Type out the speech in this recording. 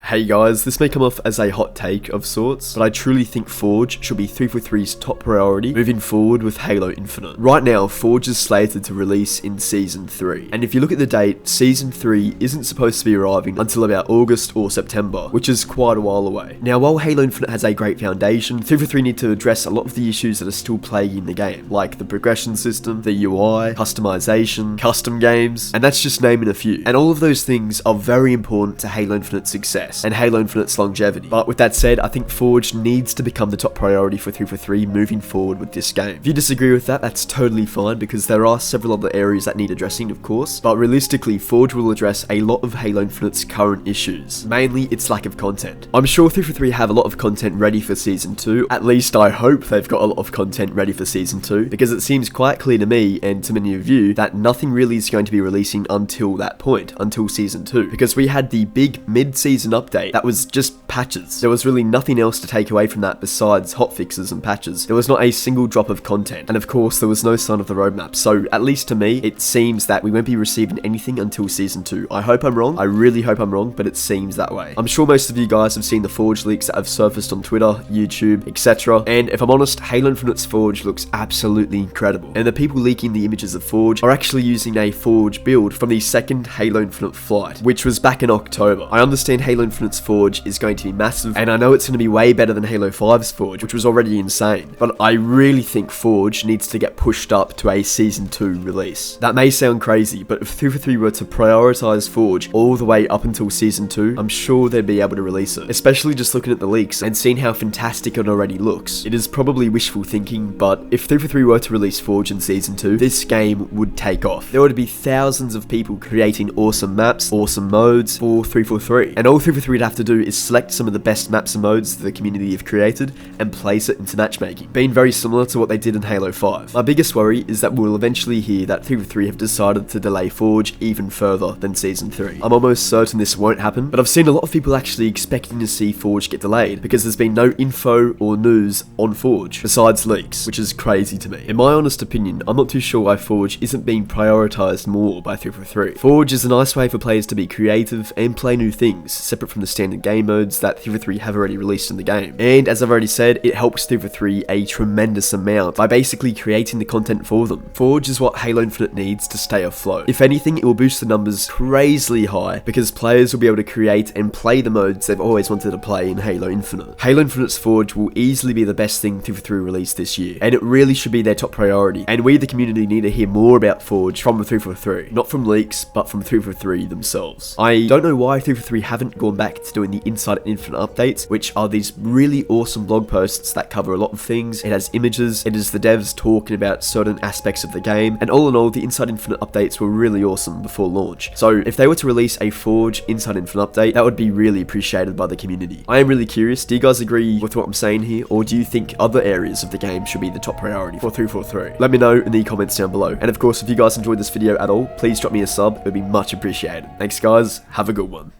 Hey guys, this may come off as a hot take of sorts, but I truly think Forge should be 343's top priority moving forward with Halo Infinite. Right now, Forge is slated to release in Season 3, and if you look at the date, Season 3 isn't supposed to be arriving until about August or September, which is quite a while away. Now, while Halo Infinite has a great foundation, 343 need to address a lot of the issues that are still plaguing the game, like the progression system, the UI, customization, custom games, and that's just naming a few. And all of those things are very important to Halo Infinite's success and Halo Infinite's longevity. But with that said, I think Forge needs to become the top priority for 343 moving forward with this game. If you disagree with that, that's totally fine, because there are several other areas that need addressing, of course, but realistically, Forge will address a lot of Halo Infinite's current issues, mainly its lack of content. I'm sure 343 have a lot of content ready for Season 2, at least I hope they've got a lot of content ready for Season 2, because it seems quite clear to me, and to many of you, that nothing really is going to be releasing until that point, until Season 2, because we had the big mid-season update that was just patches. There was really nothing else to take away from that besides hotfixes and patches. There was not a single drop of content, and of course there was no sign of the roadmap, so at least to me, it seems that we won't be receiving anything until Season 2. I hope I'm wrong, I really hope I'm wrong, but it seems that way. I'm sure most of you guys have seen the Forge leaks that have surfaced on Twitter, YouTube, etc, and if I'm honest, Halo Infinite's Forge looks absolutely incredible, and the people leaking the images of Forge are actually using a Forge build from the second Halo Infinite flight, which was back in October. I understand Halo Infinite's Forge is going to be massive, and I know it's going to be way better than Halo 5's Forge, which was already insane, but I really think Forge needs to get pushed up to a Season 2 release. That may sound crazy, but if 343 were to prioritize Forge all the way up until Season 2, I'm sure they'd be able to release it, especially just looking at the leaks and seeing how fantastic it already looks. It is probably wishful thinking, but if 343 were to release Forge in Season 2, this game would take off. There would be thousands of people creating awesome maps, awesome modes for 343, and all 343 would have to do is select some of the best maps and modes that the community have created and place it into matchmaking, being very similar to what they did in Halo 5. My biggest worry is that we'll eventually hear that 343 have decided to delay Forge even further than Season 3. I'm almost certain this won't happen, but I've seen a lot of people actually expecting to see Forge get delayed because there's been no info or news on Forge besides leaks, which is crazy to me. In my honest opinion, I'm not too sure why Forge isn't being prioritized more by 343. Forge is a nice way for players to be creative and play new things, separate from the standard game modes that 343 have already released in the game. And as I've already said, it helps 343 a tremendous amount by basically creating the content for them. Forge is what Halo Infinite needs to stay afloat. If anything, it will boost the numbers crazily high because players will be able to create and play the modes they've always wanted to play in Halo Infinite. Halo Infinite's Forge will easily be the best thing 343 released this year, and it really should be their top priority. And we, the community, need to hear more about Forge from 343. Not from leaks, but from 343 themselves. I don't know why 343 haven't gone back to doing the Inside Infinite updates, which are these really awesome blog posts that cover a lot of things. It has images, it is the devs talking about certain aspects of the game, and all in all, the Inside Infinite updates were really awesome before launch. So if they were to release a Forge Inside Infinite update, that would be really appreciated by the community. I am really curious, do you guys agree with what I'm saying here, or do you think other areas of the game should be the top priority for 343? Let me know in the comments down below, and of course, if you guys enjoyed this video at all, please drop me a sub, it would be much appreciated. Thanks guys, have a good one.